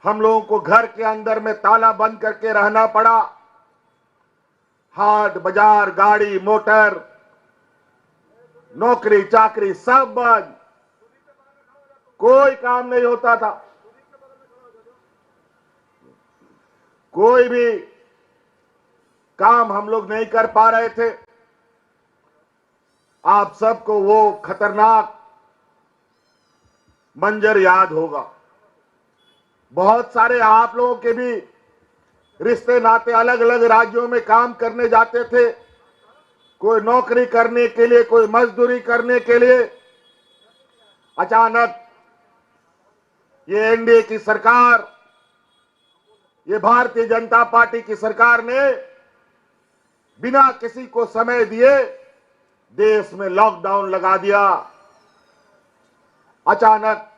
हम लोगों को घर के अंदर में ताला बंद करके रहना पड़ा। हाट बाजार, गाड़ी मोटर, नौकरी चाकरी सब बंद, कोई काम नहीं होता था। कोई भी काम हम लोग नहीं कर पा रहे थे। आप सबको वो खतरनाक मंजर याद होगा। बहुत सारे आप लोगों के भी रिश्ते नाते अलग अलग राज्यों में काम करने जाते थे, कोई नौकरी करने के लिए, कोई मजदूरी करने के लिए। अचानक ये एनडीए की सरकार, ये भारतीय जनता पार्टी की सरकार ने बिना किसी को समय दिए देश में लॉकडाउन लगा दिया। अचानक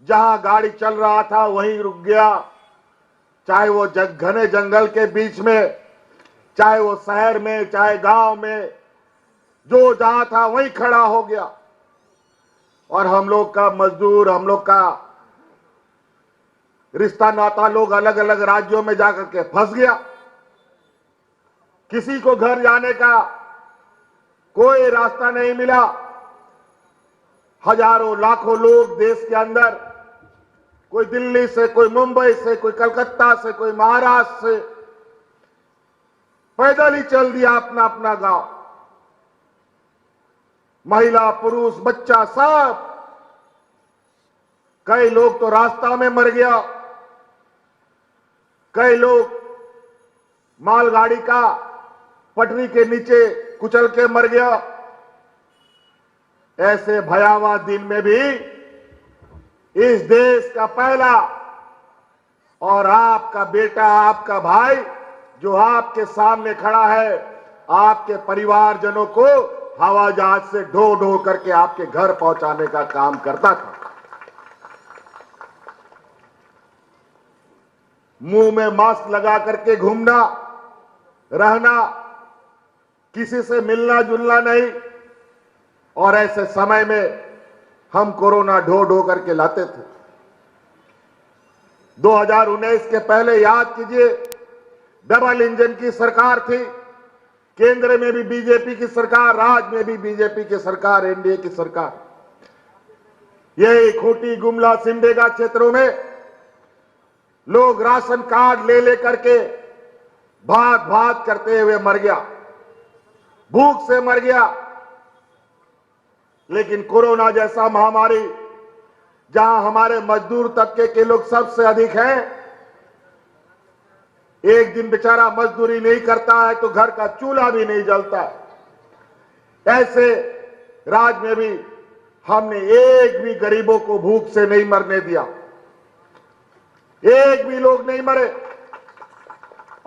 जहां गाड़ी चल रहा था वहीं रुक गया, चाहे वो घने जंगल के बीच में, चाहे वो शहर में, चाहे गांव में, जो जहां था वहीं खड़ा हो गया। और हम लोग का मजदूर, हम लोग का रिश्ता नाता लोग अलग अलग राज्यों में जाकर के फंस गया। किसी को घर जाने का कोई रास्ता नहीं मिला। हजारों लाखों लोग देश के अंदर, कोई दिल्ली से, कोई मुंबई से, कोई कलकत्ता से, कोई महाराष्ट्र से, पैदल ही चल दिया अपना अपना गांव। महिला पुरुष बच्चा सब, कई लोग तो रास्ता में मर गया, कई लोग मालगाड़ी का पटरी के नीचे कुचल के मर गया। ऐसे भयावह दिन में भी इस देश का पहला और आपका बेटा, आपका भाई जो आपके सामने खड़ा है, आपके परिवारजनों को हवाई जहाज से ढो ढो करके आपके घर पहुंचाने का काम करता था। मुंह में मास्क लगा करके घूमना, रहना, किसी से मिलना जुलना नहीं। और ऐसे समय में हम कोरोना ढो ढो करके लाते थे। 2019 के पहले याद कीजिए, डबल इंजन की सरकार थी। केंद्र में भी बीजेपी की सरकार, राज्य में भी बीजेपी की सरकार, एनडीए की सरकार। यही खूंटी, गुमला, सिमडेगा क्षेत्रों में लोग राशन कार्ड ले लेकर के भाग भाग करते हुए मर गया, भूख से मर गया। लेकिन कोरोना जैसा महामारी, जहां हमारे मजदूर तबके के लोग सबसे अधिक हैं, एक दिन बेचारा मजदूरी नहीं करता है तो घर का चूल्हा भी नहीं जलता है। ऐसे राज्य में भी हमने एक भी गरीबों को भूख से नहीं मरने दिया, एक भी लोग नहीं मरे।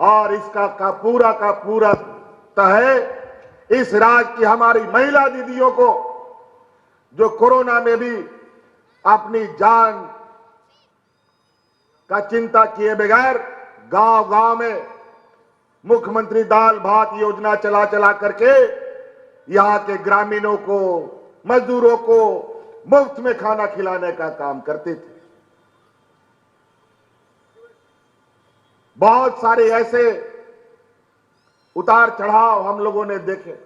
और इसका का पूरा तय इस राज्य की हमारी महिला दीदियों को, जो कोरोना में भी अपनी जान का चिंता किए बगैर गांव गांव में मुख्यमंत्री दाल भात योजना चला चला करके यहां के ग्रामीणों को, मजदूरों को मुफ्त में खाना खिलाने का काम करते थे। बहुत सारे ऐसे उतार चढ़ाव हम लोगों ने देखे,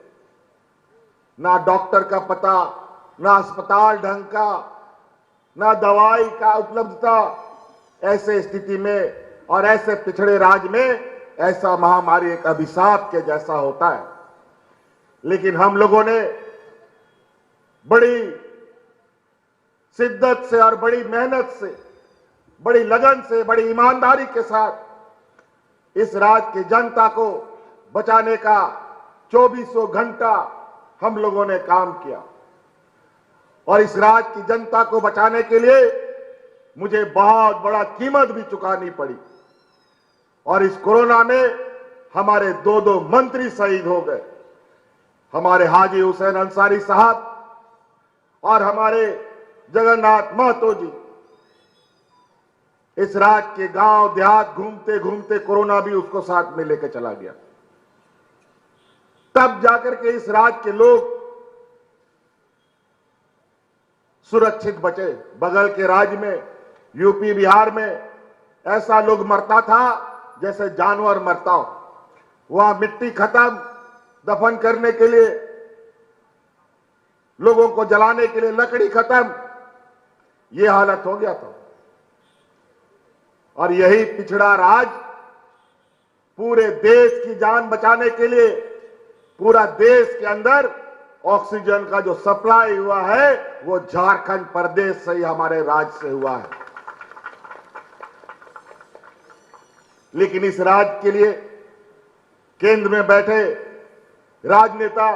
ना डॉक्टर का पता, ना अस्पताल ढंग का, ना दवाई का उपलब्धता। ऐसे स्थिति में और ऐसे पिछड़े राज्य में ऐसा महामारी एक अभिशाप के जैसा होता है। लेकिन हम लोगों ने बड़ी शिद्दत से और बड़ी मेहनत से, बड़ी लगन से, बड़ी ईमानदारी के साथ इस राज्य की जनता को बचाने का 2400 घंटा हम लोगों ने काम किया। और इस राज्य की जनता को बचाने के लिए मुझे बहुत बड़ा कीमत भी चुकानी पड़ी। और इस कोरोना में हमारे दो मंत्री शहीद हो गए, हमारे हाजी हुसैन अंसारी साहब और हमारे जगन्नाथ महतो जी। इस राज्य के गांव देहात घूमते घूमते कोरोना भी उसको साथ में लेकर चला गया। तब जाकर के इस राज्य के लोग सुरक्षित बचे। बगल के राज्य में, यूपी बिहार में ऐसा लोग मरता था जैसे जानवर मरता हो। वहां मिट्टी खत्म, दफन करने के लिए, लोगों को जलाने के लिए लकड़ी खत्म, ये हालत हो गया था। और यही पिछड़ा राज पूरे देश की जान बचाने के लिए, पूरा देश के अंदर ऑक्सीजन का जो सप्लाई हुआ है वो झारखंड प्रदेश से ही, हमारे राज्य से हुआ है। लेकिन इस राज्य के लिए केंद्र में बैठे राजनेता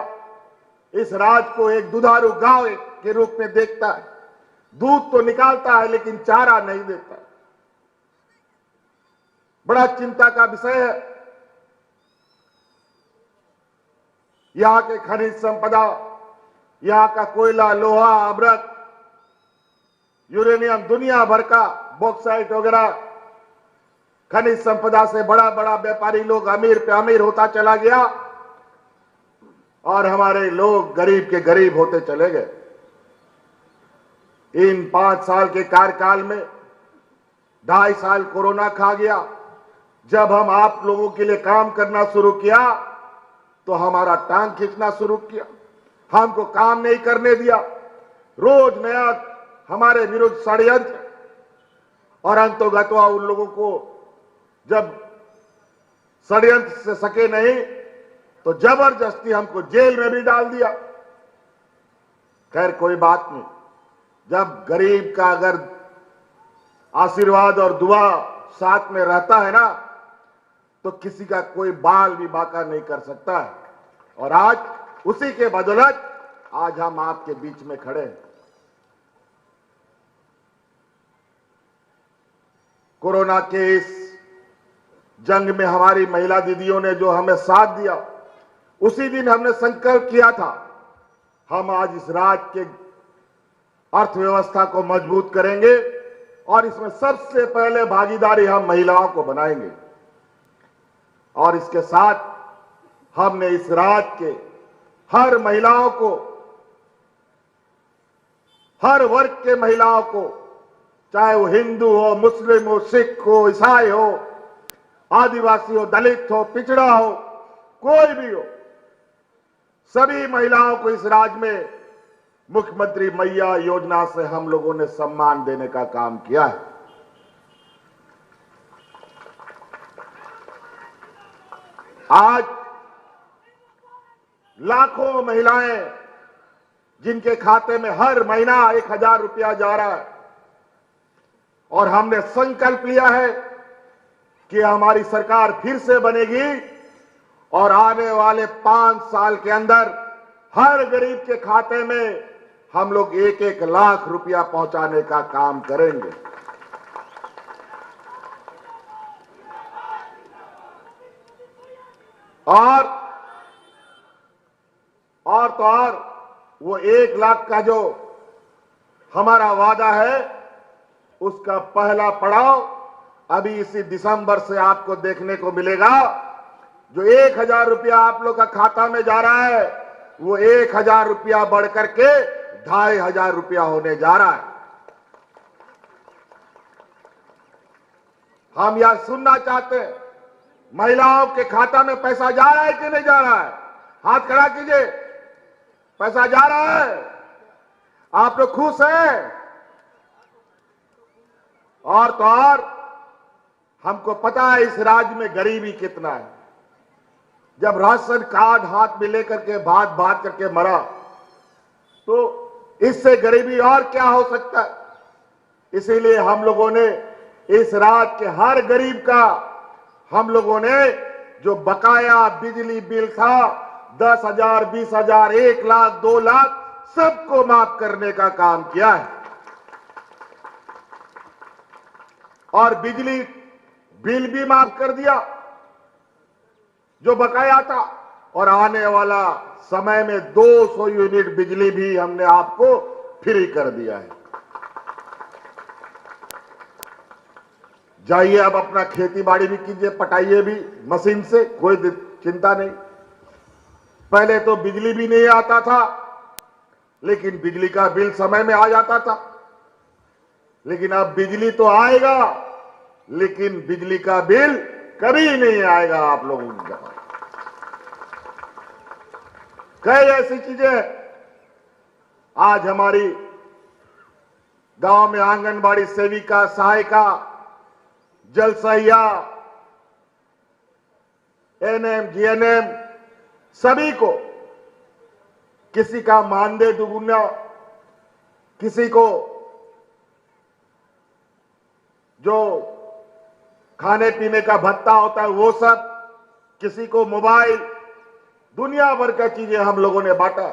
इस राज्य को एक दुधारू गांव के रूप में देखता है। दूध तो निकालता है लेकिन चारा नहीं देता। बड़ा चिंता का विषय है। यहां के खनिज संपदा, यहां का कोयला, लोहा, अमृत, यूरेनियम, दुनिया भर का बॉक्साइट वगैरह खनिज संपदा से बड़ा बड़ा व्यापारी लोग अमीर पे अमीर होता चला गया और हमारे लोग गरीब के गरीब होते चले गए। इन 5 साल के कार्यकाल में 2.5 साल कोरोना खा गया। जब हम आप लोगों के लिए काम करना शुरू किया तो हमारा टांग खींचना शुरू किया, हमको काम नहीं करने दिया, रोज नया हमारे विरुद्ध षड्यंत्र, और अंतोगत्वा उन लोगों को जब षड्यंत्र से सके नहीं तो जबरदस्ती हमको जेल में भी डाल दिया। खैर कोई बात नहीं, जब गरीब का अगर आशीर्वाद और दुआ साथ में रहता है ना तो किसी का कोई बाल भी बांका नहीं कर सकता है। और आज उसी के बदौलत आज हम आपके बीच में खड़े हैं। कोरोना के इस जंग में हमारी महिला दीदियों ने जो हमें साथ दिया, उसी दिन हमने संकल्प किया था हम आज इस राज्य के अर्थव्यवस्था को मजबूत करेंगे और इसमें सबसे पहले भागीदारी हम महिलाओं को बनाएंगे। और इसके साथ हमने इस राज्य के हर महिलाओं को, हर वर्ग के महिलाओं को, चाहे वो हिंदू हो, मुस्लिम हो, सिख हो, ईसाई हो, आदिवासी हो, दलित हो, पिछड़ा हो, कोई भी हो, सभी महिलाओं को इस राज्य में मुख्यमंत्री मैया योजना से हम लोगों ने सम्मान देने का काम किया है। आज लाखों महिलाएं जिनके खाते में हर महीना 1000 रुपया जा रहा है, और हमने संकल्प लिया है कि हमारी सरकार फिर से बनेगी और आने वाले 5 साल के अंदर हर गरीब के खाते में हम लोग 1-1 लाख रुपया पहुंचाने का काम करेंगे। और तो और वो 1 लाख का जो हमारा वादा है उसका पहला पड़ाव अभी इसी दिसंबर से आपको देखने को मिलेगा। जो 1000 रुपया आप लोग का खाता में जा रहा है वो 1000 रुपया बढ़ करके 2500 रुपया होने जा रहा है। हम यह सुनना चाहते हैं, महिलाओं के खाता में पैसा जा रहा है कि नहीं जा रहा है? हाथ खड़ा कीजिए। पैसा जा रहा है? आप लोग खुश हैं? और तो और हमको पता है इस राज्य में गरीबी कितना है। जब राशन कार्ड हाथ में लेकर के भात भात करके मरा तो इससे गरीबी और क्या हो सकता है। इसीलिए हम लोगों ने इस राज्य के हर गरीब का, हम लोगों ने जो बकाया बिजली बिल था 10,000, 20,000, 1 लाख, 2 लाख सबको माफ करने का काम किया है। और बिजली बिल भी माफ कर दिया जो बकाया था, और आने वाला समय में 200 यूनिट बिजली भी हमने आपको फ्री कर दिया है। जाइए अब अपना खेती बाड़ी भी कीजिए, पटाइए भी मशीन से, कोई चिंता नहीं। पहले तो बिजली भी नहीं आता था लेकिन बिजली का बिल समय में आ जाता था, लेकिन अब बिजली तो आएगा लेकिन बिजली का बिल कभी नहीं आएगा आप लोगों के घर। कई ऐसी चीजें आज हमारी गांव में आंगनबाड़ी सेविका, सहायिका, जल सहिया, एएनएम, जीएनएम, सभी को किसी का मानदेय दुगुना, किसी को जो खाने पीने का भत्ता होता है वो सब, किसी को मोबाइल, दुनिया भर का चीजें हम लोगों ने बांटा।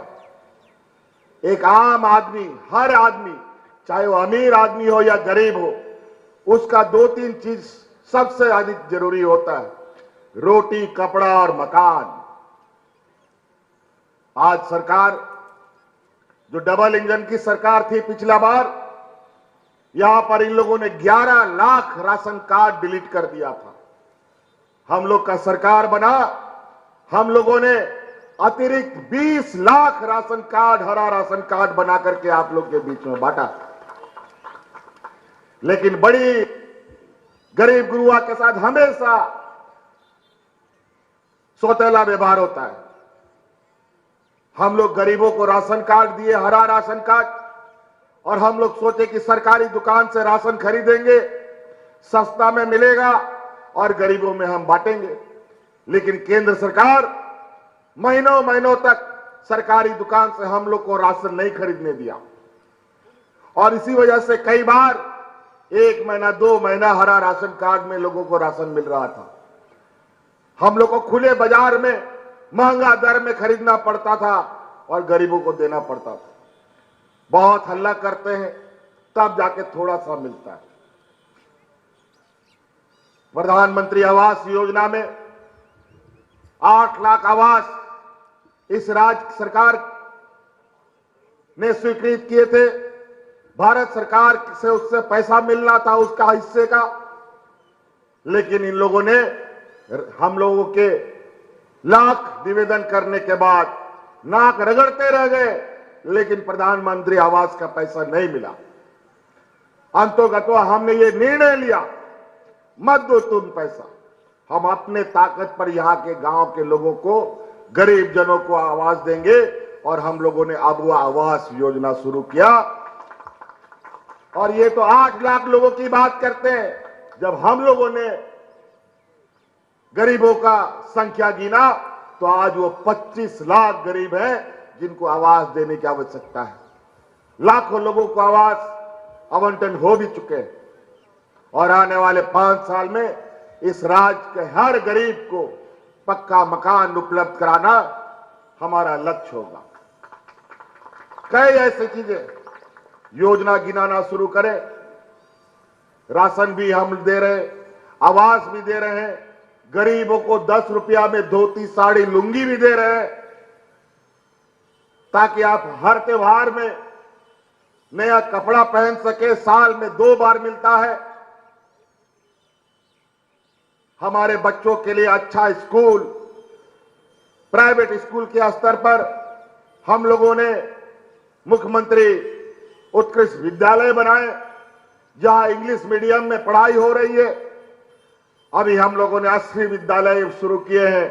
एक आम आदमी, हर आदमी, चाहे वो अमीर आदमी हो या गरीब हो, उसका 2-3 चीज सबसे अधिक जरूरी होता है, रोटी, कपड़ा और मकान। आज सरकार, जो डबल इंजन की सरकार थी पिछला बार, यहां पर इन लोगों ने 11 लाख राशन कार्ड डिलीट कर दिया था। हम लोग का सरकार बना, हम लोगों ने अतिरिक्त 20 लाख राशन कार्ड, हरा राशन कार्ड बना करके आप लोग के बीच में बांटा। लेकिन बड़ी गरीब गुरुआ के साथ हमेशा सौतेला व्यवहार होता है। हम लोग गरीबों को राशन कार्ड दिए, हरा राशन कार्ड, और हम लोग सोचे कि सरकारी दुकान से राशन खरीदेंगे, सस्ता में मिलेगा और गरीबों में हम बांटेंगे। लेकिन केंद्र सरकार महीनों महीनों तक सरकारी दुकान से हम लोग को राशन नहीं खरीदने दिया, और इसी वजह से कई बार 1 महीना 2 महीना हरा राशन कार्ड में लोगों को राशन मिल रहा था। हम लोग को खुले बाजार में महंगा दर में खरीदना पड़ता था और गरीबों को देना पड़ता था। बहुत हल्ला करते हैं तब जाके थोड़ा सा मिलता है। प्रधानमंत्री आवास योजना में 8 लाख आवास इस राज्य सरकार ने स्वीकृत किए थे। भारत सरकार से उससे पैसा मिलना था, उसका हिस्से का, लेकिन इन लोगों ने हम लोगों के लाख निवेदन करने के बाद नाक रगड़ते रह गए, लेकिन प्रधानमंत्री आवास का पैसा नहीं मिला। अंततः हमने ये निर्णय लिया, मत दो तुम पैसा, हम अपने ताकत पर यहां के गांव के लोगों को, गरीब जनों को आवास देंगे। और हम लोगों ने अब वो आवास योजना शुरू किया। और ये तो 8 लाख लोगों की बात करते हैं। जब हम लोगों ने गरीबों का संख्या गिना तो आज वो 25 लाख गरीब हैं जिनको आवास देने की आवश्यकता है। लाखों लोगों को आवास आवंटन हो भी चुके हैं, और आने वाले 5 साल में इस राज्य के हर गरीब को पक्का मकान उपलब्ध कराना हमारा लक्ष्य होगा। कई ऐसी चीजें, योजना गिनाना शुरू करें, राशन भी हम दे रहे, आवास भी दे रहे हैं, गरीबों को 10 रुपया में धोती, साड़ी, लुंगी भी दे रहे हैं, ताकि आप हर त्योहार में नया कपड़ा पहन सके। साल में 2 बार मिलता है। हमारे बच्चों के लिए अच्छा स्कूल, प्राइवेट स्कूल के स्तर पर हम लोगों ने मुख्यमंत्री उत्कृष्ट विद्यालय बनाए, जहां इंग्लिश मीडियम में पढ़ाई हो रही है। अभी हम लोगों ने 80 विद्यालय शुरू किए हैं,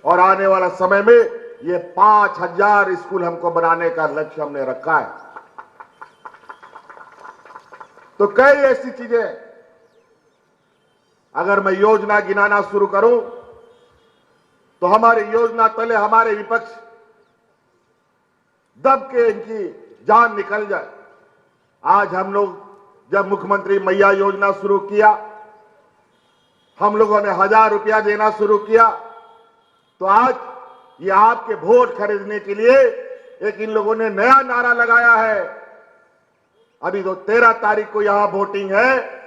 और आने वाला समय में ये 5000 स्कूल हमको बनाने का लक्ष्य हमने रखा है। तो कई ऐसी चीजें, अगर मैं योजना गिनाना शुरू करूं तो हमारी योजना तले हमारे विपक्ष दब के इनकी जान निकल जाए। आज हम लोग जब मुख्यमंत्री मैया योजना शुरू किया, हम लोगों ने 1000 रुपया देना शुरू किया, तो आज ये आपके वोट खरीदने के लिए एक इन लोगों ने नया नारा लगाया है। अभी तो 13 तारीख को यहां वोटिंग है,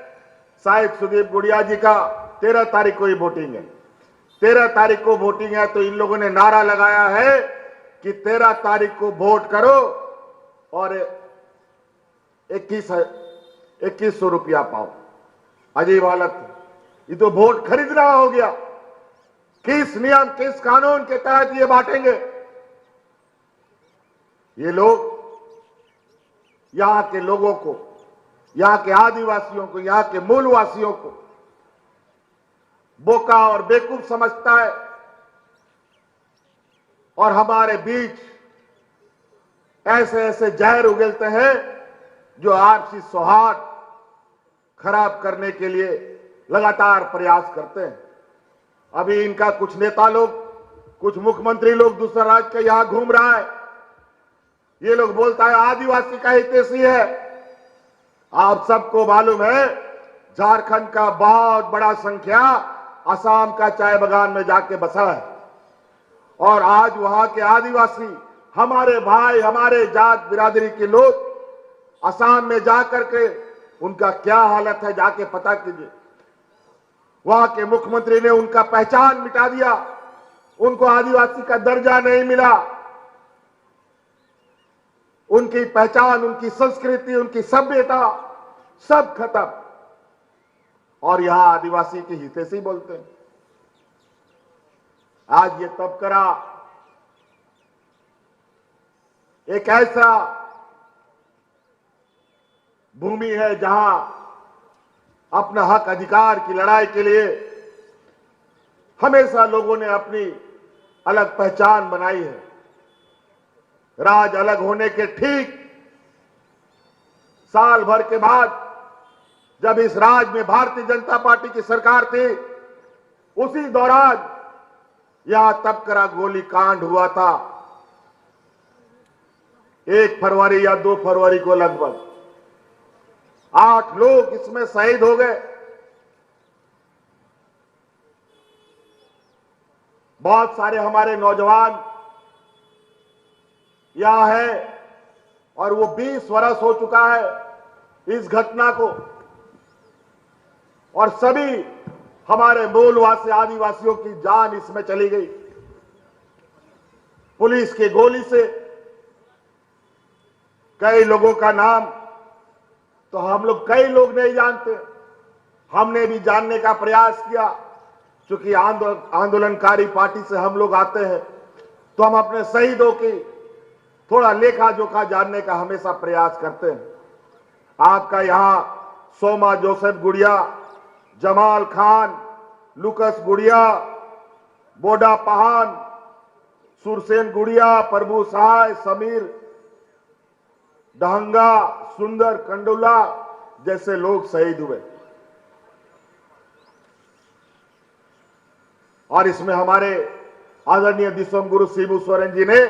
साहिब सुदीप गुड़िया जी का 13 तारीख को ही वोटिंग है। 13 तारीख को वोटिंग है, तो इन लोगों ने नारा लगाया है कि 13 तारीख को वोट करो और 2100 रुपया पाओ। अजीब हालत, ये तो वोट खरीदना हो गया। किस नियम, किस कानून के तहत ये बांटेंगे? ये लोग यहां के लोगों को, यहां के आदिवासियों को, यहां के मूलवासियों को बोका और बेवकूफ समझता है और हमारे बीच ऐसे ऐसे जहर उगलते हैं जो आपसी सौहार्द खराब करने के लिए लगातार प्रयास करते हैं। अभी इनका कुछ नेता लोग, कुछ मुख्यमंत्री लोग दूसरा राज्य के यहां घूम रहा है। ये लोग बोलता है आदिवासी का हितैषी है। आप सबको मालूम है झारखंड का बहुत बड़ा संख्या असम का चाय बागान में जाके बसा है और आज वहां के आदिवासी हमारे भाई, हमारे जात बिरादरी के लोग असम में जाकर के उनका क्या हालत है जाके पता कीजिए। वहां के मुख्यमंत्री ने उनका पहचान मिटा दिया, उनको आदिवासी का दर्जा नहीं मिला, उनकी पहचान, उनकी संस्कृति, उनकी सभ्यता सब खत्म और यहां आदिवासी की हितैषी बोलते हैं। आज ये तबकरा एक ऐसा भूमि है जहां अपना हक अधिकार की लड़ाई के लिए हमेशा लोगों ने अपनी अलग पहचान बनाई है। राज अलग होने के ठीक साल भर के बाद जब इस राज्य में भारतीय जनता पार्टी की सरकार थी, उसी दौरान यहां तबकरा गोली कांड हुआ था। 1 फरवरी या 2 फरवरी को लगभग 8 लोग इसमें शहीद हो गए। बहुत सारे हमारे नौजवान यहां है और वो 20 वर्ष हो चुका है इस घटना को और सभी हमारे मूलवासी आदिवासियों की जान इसमें चली गई पुलिस की गोली से। कई लोगों का नाम तो हम लोग कई लोग नहीं जानते, हमने भी जानने का प्रयास किया। क्योंकि आंदोलनकारी पार्टी से हम लोग आते हैं तो हम अपने शहीदों की थोड़ा लेखा जोखा जानने का हमेशा प्रयास करते हैं। आपका यहां सोमा जोसेफ गुड़िया, जमाल खान, लुकस गुड़िया, बोडा पहान, सुरसेन गुड़िया, प्रभु सहाय, समीर डहंगा, सुंदर कंडोला जैसे लोग शहीद हुए और इसमें हमारे आदरणीय दिसोम गुरु शिबू सोरेन जी ने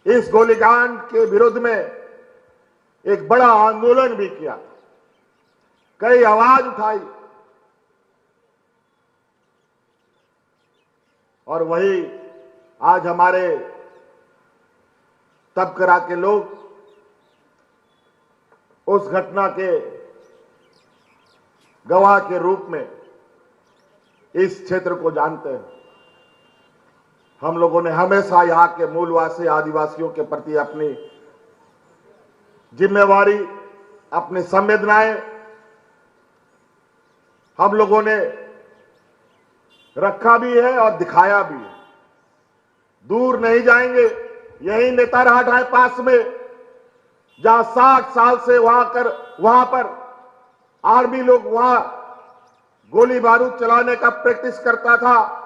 इस गोलीकांड के विरुद्ध में एक बड़ा आंदोलन भी किया, कई आवाज उठाई और वही आज हमारे तबकरा के लोग उस घटना के गवाह के रूप में इस क्षेत्र को जानते हैं। हम लोगों ने हमेशा यहां के मूलवासी आदिवासियों के प्रति अपनी जिम्मेवारी, अपनी संवेदनाएं हम लोगों ने रखा भी है और दिखाया भी है। दूर नहीं जाएंगे, यही नेतारहाट है पास में, जहां 60 साल से वहां पर आर्मी लोग वहां गोली बारूद चलाने का प्रैक्टिस करता था।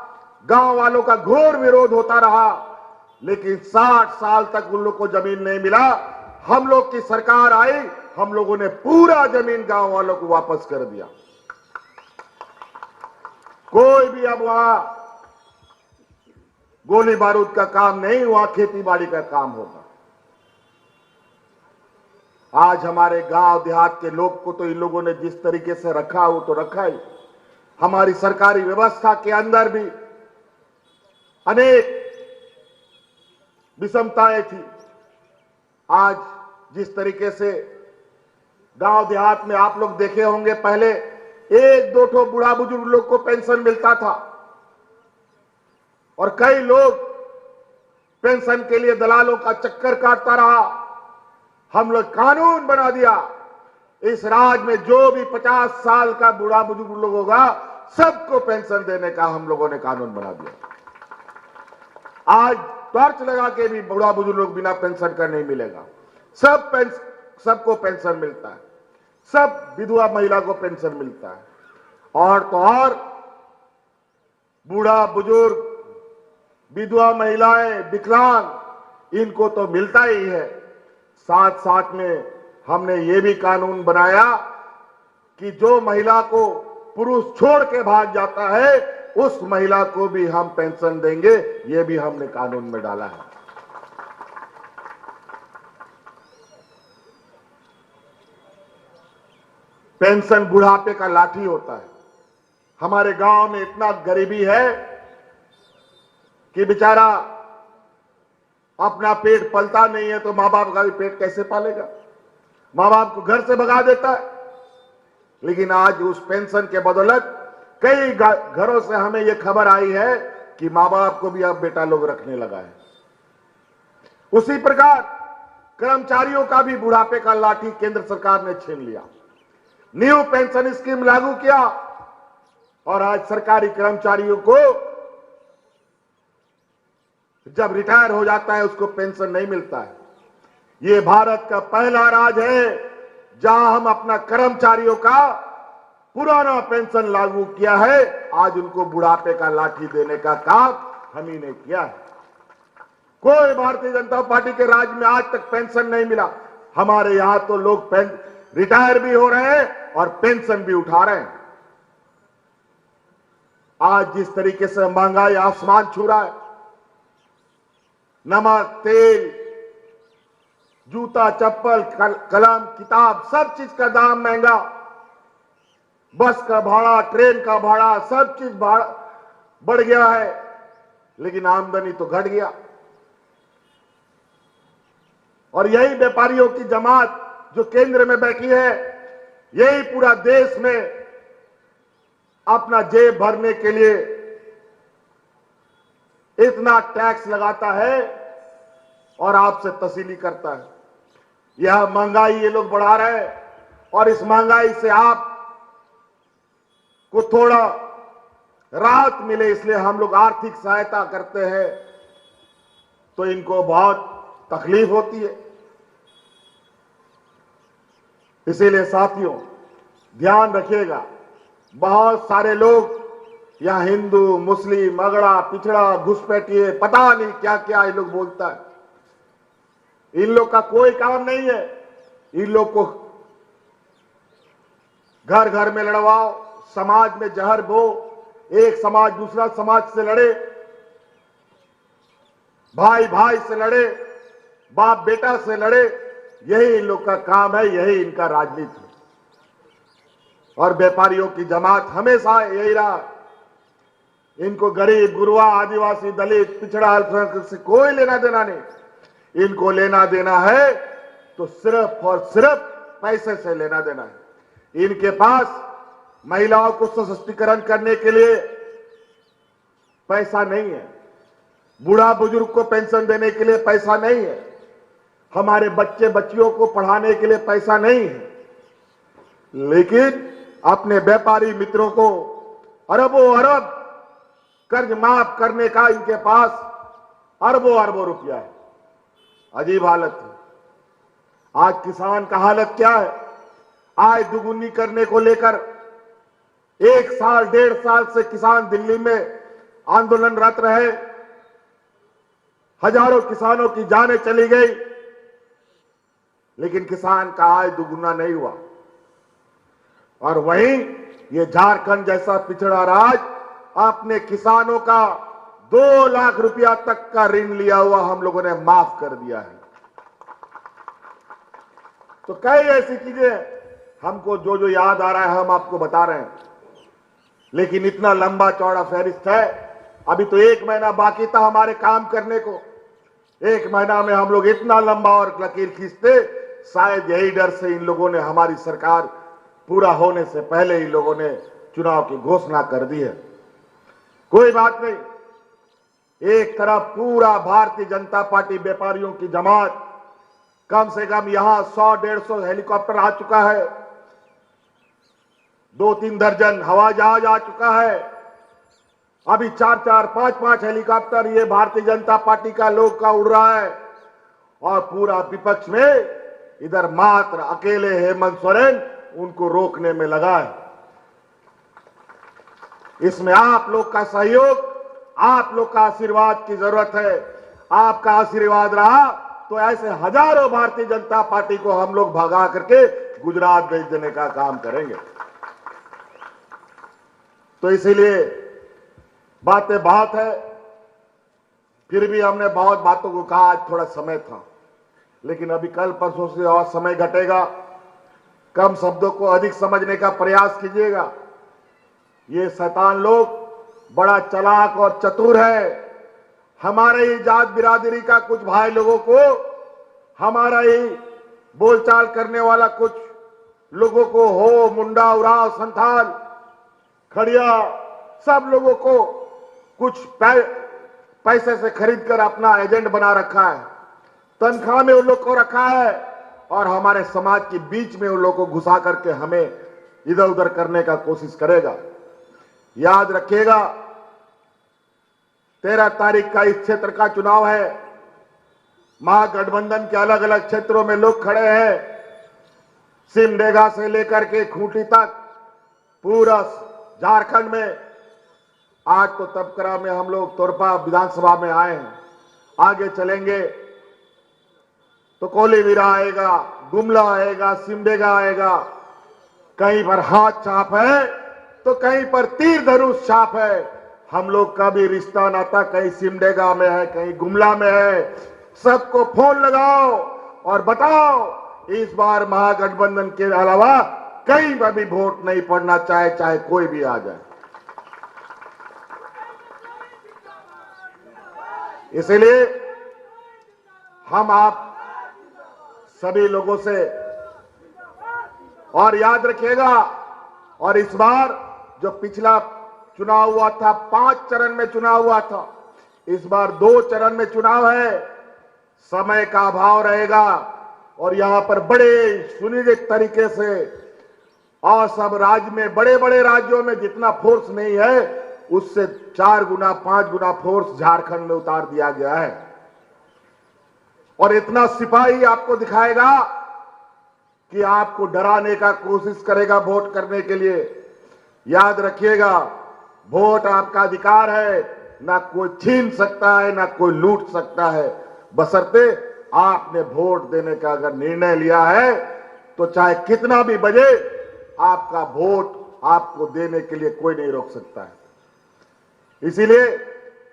गांव वालों का घोर विरोध होता रहा, लेकिन 60 साल तक उन लोग को जमीन नहीं मिला। हम लोग की सरकार आई, हम लोगों ने पूरा जमीन गांव वालों को वापस कर दिया। कोई भी अब वहां गोली बारूद का काम नहीं, वहां खेती बाड़ी का काम होगा। आज हमारे गांव देहात के लोग को तो इन लोगों ने जिस तरीके से रखा वो तो रखा ही। हमारी सरकारी व्यवस्था के अंदर भी अनेक विषमताएं थी। आज जिस तरीके से गांव देहात में आप लोग देखे होंगे, पहले 1-2 ठो बूढ़ा बुजुर्ग लोग को पेंशन मिलता था और कई लोग पेंशन के लिए दलालों का चक्कर काटता रहा। हम लोग कानून बना दिया, इस राज्य में जो भी 50 साल का बूढ़ा बुजुर्ग लोग होगा सबको पेंशन देने का हम लोगों ने कानून बना दिया। आज टॉर्च लगा के भी बूढ़ा बुजुर्ग लोग बिना पेंशन का नहीं मिलेगा, सबको पेंशन मिलता है, सब विधवा महिला को पेंशन मिलता है। और तो और बूढ़ा बुजुर्ग, विधवा महिलाएं, विकलांग, इनको तो मिलता ही है। साथ साथ में हमने ये भी कानून बनाया कि जो महिला को पुरुष छोड़ के भाग जाता है उस महिला को भी हम पेंशन देंगे, ये भी हमने कानून में डाला है। पेंशन बुढ़ापे का लाठी होता है। हमारे गांव में इतना गरीबी है कि बेचारा अपना पेट पलता नहीं है तो मां बाप का भी पेट कैसे पालेगा, मां बाप को घर से भगा देता है। लेकिन आज उस पेंशन के बदौलत कई घरों से हमें यह खबर आई है कि मां बाप को भी अब बेटा लोग रखने लगा है। उसी प्रकार कर्मचारियों का भी बुढ़ापे का लाठी केंद्र सरकार ने छीन लिया। न्यू पेंशन स्कीम लागू किया और आज सरकारी कर्मचारियों को जब रिटायर हो जाता है उसको पेंशन नहीं मिलता है। यह भारत का पहला राज्य है जहां हम अपना कर्मचारियों का पुराना पेंशन लागू किया है। आज उनको बुढ़ापे का लाठी देने का काम हम ही ने किया है। कोई भारतीय जनता पार्टी के राज्य में आज तक पेंशन नहीं मिला। हमारे यहां तो लोग रिटायर भी हो रहे हैं और पेंशन भी उठा रहे हैं। आज जिस तरीके से महंगाई आसमान छू रहा है, नमक, तेल, जूता, चप्पल, कलम, किताब, सब चीज का दाम महंगा, बस का भाड़ा, ट्रेन का भाड़ा, सब चीज बढ़ गया है, लेकिन आमदनी तो घट गया। और यही व्यापारियों की जमात जो केंद्र में बैठी है, यही पूरा देश में अपना जेब भरने के लिए इतना टैक्स लगाता है और आपसे तसीली करता है। यह महंगाई ये लोग बढ़ा रहे हैं और इस महंगाई से आप को थोड़ा राहत मिले इसलिए हम लोग आर्थिक सहायता करते हैं, तो इनको बहुत तकलीफ होती है। इसीलिए साथियों ध्यान रखिएगा, बहुत सारे लोग यहां हिंदू, मुस्लिम, अगड़ा, पिछड़ा, घुसपैठिए, पता नहीं क्या क्या ये लोग बोलता है। इन लोग का कोई काम नहीं है। इन लोग को घर घर में लड़वाओ, समाज में जहर बो, एक समाज दूसरा समाज से लड़े, भाई भाई से लड़े, बाप बेटा से लड़े, यही इन लोग का काम है, यही इनका राजनीति है। और व्यापारियों की जमात हमेशा यही रहा। इनको गरीब, गुरुआ, आदिवासी, दलित, पिछड़ा, अल्पसंख्यक से कोई लेना देना नहीं। इनको लेना देना है तो सिर्फ और सिर्फ पैसे से लेना देना है। इनके पास महिलाओं को सशक्तिकरण करने के लिए पैसा नहीं है, बूढ़ा बुजुर्ग को पेंशन देने के लिए पैसा नहीं है, हमारे बच्चे बच्चियों को पढ़ाने के लिए पैसा नहीं है, लेकिन अपने व्यापारी मित्रों को अरबों अरब कर्ज माफ करने का इनके पास अरबों अरबों रुपया है। अजीब हालत है। आज किसान का हालत क्या है? आय दुगुनी करने को लेकर 1 साल 1.5 साल से किसान दिल्ली में आंदोलनरत रहे। हजारों किसानों की जानें चली गई, लेकिन किसान का आय दुगुना नहीं हुआ। और वहीं ये झारखंड जैसा पिछड़ा राज्य अपने किसानों का 2 लाख रुपया तक का ऋण लिया हुआ हम लोगों ने माफ कर दिया है। तो कई ऐसी चीजें हमको जो जो याद आ रहा है हम आपको बता रहे हैं, लेकिन इतना लंबा चौड़ा फहरिस्त है। अभी तो 1 महीना बाकी था हमारे काम करने को। 1 महीना में हम लोग इतना लंबा और लकीर खींचते, शायद यही डर से इन लोगों ने हमारी सरकार पूरा होने से पहले इन लोगों ने चुनाव की घोषणा कर दी है। कोई बात नहीं, एक तरफ पूरा भारतीय जनता पार्टी व्यापारियों की जमात, कम से कम यहां 100-150 हेलीकॉप्टर आ चुका है, 2-3 दर्जन हवाई जहाज आ चुका है, अभी 4-4, 5-5 हेलीकॉप्टर ये भारतीय जनता पार्टी का लोग का उड़ रहा है। और पूरा विपक्ष में इधर मात्र अकेले हेमंत सोरेन उनको रोकने में लगा है। इसमें आप लोग का सहयोग, आप लोग का आशीर्वाद की जरूरत है। आपका आशीर्वाद रहा तो ऐसे हजारों भारतीय जनता पार्टी को हम लोग भगा करके गुजरात भेज देने का काम करेंगे। तो इसीलिए बातें बहुत है, फिर भी हमने बहुत बातों को कहा। आज थोड़ा समय था, लेकिन अभी कल परसों से और समय घटेगा। कम शब्दों को अधिक समझने का प्रयास कीजिएगा। ये शैतान लोग बड़ा चालाक और चतुर है। हमारे ही जात बिरादरी का कुछ भाई लोगों को, हमारा ही बोलचाल करने वाला कुछ लोगों को, हो मुंडा, उराव, संथाल, खड़िया, सब लोगों को कुछ पैसे से खरीदकर अपना एजेंट बना रखा है, तनख्वाह में उन लोग को रखा है और हमारे समाज के बीच में उन लोगों को घुसा करके हमें इधर उधर करने का कोशिश करेगा। याद रखिएगा, 13 तारीख का इस क्षेत्र का चुनाव है। महागठबंधन के अलग अलग क्षेत्रों में लोग खड़े हैं, सिमडेगा से लेकर के खूंटी तक पूरा झारखंड में। आज तो तबकरा में हम लोग तोरपा विधानसभा में आए हैं, आगे चलेंगे तो कोलीवीरा आएगा, गुमला आएगा, सिमडेगा आएगा। कहीं पर हाथ छाप है तो कहीं पर तीर धनुष छाप है। हम लोग का भी रिश्ता नाता कहीं सिमडेगा में है, कहीं गुमला में है। सबको फोन लगाओ और बताओ इस बार महागठबंधन के अलावा कहीं पर भी वोट नहीं पड़ना, चाहे कोई भी आ जाए। इसलिए हम आप सभी लोगों से, और याद रखिएगा, और इस बार जो पिछला चुनाव हुआ था 5 चरण में चुनाव हुआ था, इस बार 2 चरण में चुनाव है। समय का अभाव रहेगा और यहां पर बड़े सुनिश्चित तरीके से, और सब राज्य में, बड़े बड़े राज्यों में जितना फोर्स नहीं है उससे 4 गुना 5 गुना फोर्स झारखंड में उतार दिया गया है। और इतना सिपाही आपको दिखाएगा कि आपको डराने का कोशिश करेगा वोट करने के लिए। याद रखिएगा, वोट आपका अधिकार है, ना कोई छीन सकता है, ना कोई लूट सकता है। बशर्ते आपने वोट देने का अगर निर्णय लिया है तो चाहे कितना भी बजे, आपका वोट आपको देने के लिए कोई नहीं रोक सकता है। इसीलिए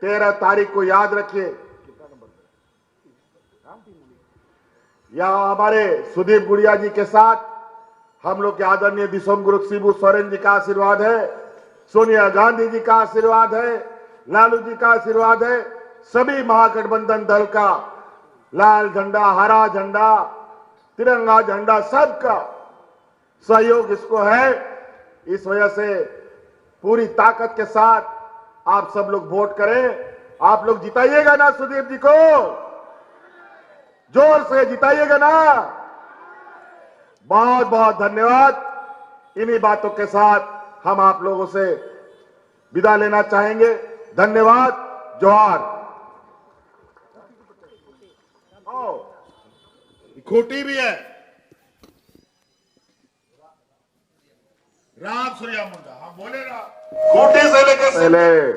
13 तारीख को याद रखिए। यहां हमारे सुदीप गुड़िया जी के साथ हम लोग के आदरणीय दिसोम शिबू सोरेन जी का आशीर्वाद है, सोनिया गांधी जी का आशीर्वाद है, लालू जी का आशीर्वाद है। सभी महागठबंधन दल का लाल झंडा, हरा झंडा, तिरंगा झंडा, सबका सहयोग इसको है। इस वजह से पूरी ताकत के साथ आप सब लोग वोट करें। आप लोग जिताइएगा ना सुदीप जी को? जोर से जिताइएगा ना? बहुत बहुत धन्यवाद। इन्हीं बातों के साथ हम आप लोगों से विदा लेना चाहेंगे। धन्यवाद। जोहार। खूंटी भी है, राम सूर्या मुंडा, हम बोले ना, खूंटी से लेकर पहले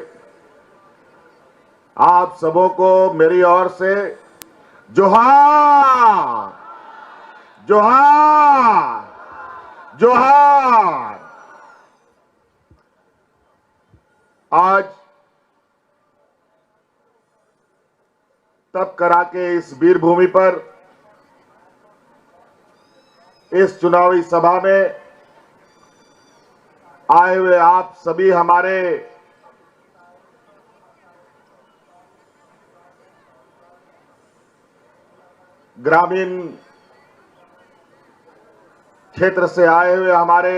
आप सबों को मेरी ओर से जोहार, जोहार, जोहार। आज तब करा के इस वीर भूमि पर, इस चुनावी सभा में आए हुए आप सभी हमारे ग्रामीण क्षेत्र से आए हुए हमारे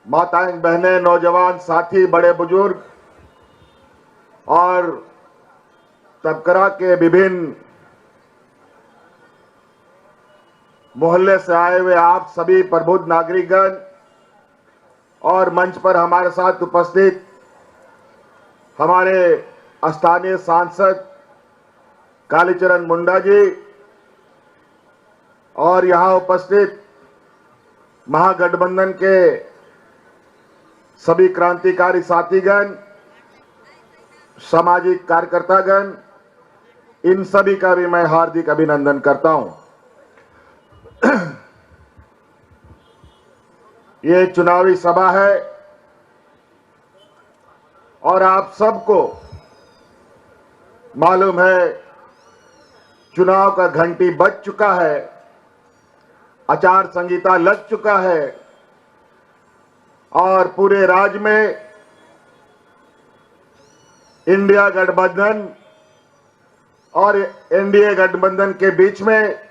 माताएं, बहनें, नौजवान साथी, बड़े बुजुर्ग और तबकरा के विभिन्न मोहल्ले से आए हुए आप सभी प्रबुद्ध नागरिकगण और मंच पर हमारे साथ उपस्थित हमारे स्थानीय सांसद कालीचरण मुंडा जी और यहां उपस्थित महागठबंधन के सभी क्रांतिकारी साथीगण, सामाजिक कार्यकर्तागण, इन सभी का भी मैं हार्दिक अभिनंदन करता हूं। ये चुनावी सभा है और आप सबको मालूम है चुनाव का घंटी बज चुका है, आचार संहिता लग चुका है और पूरे राज्य में इंडिया गठबंधन और एनडीए गठबंधन के बीच में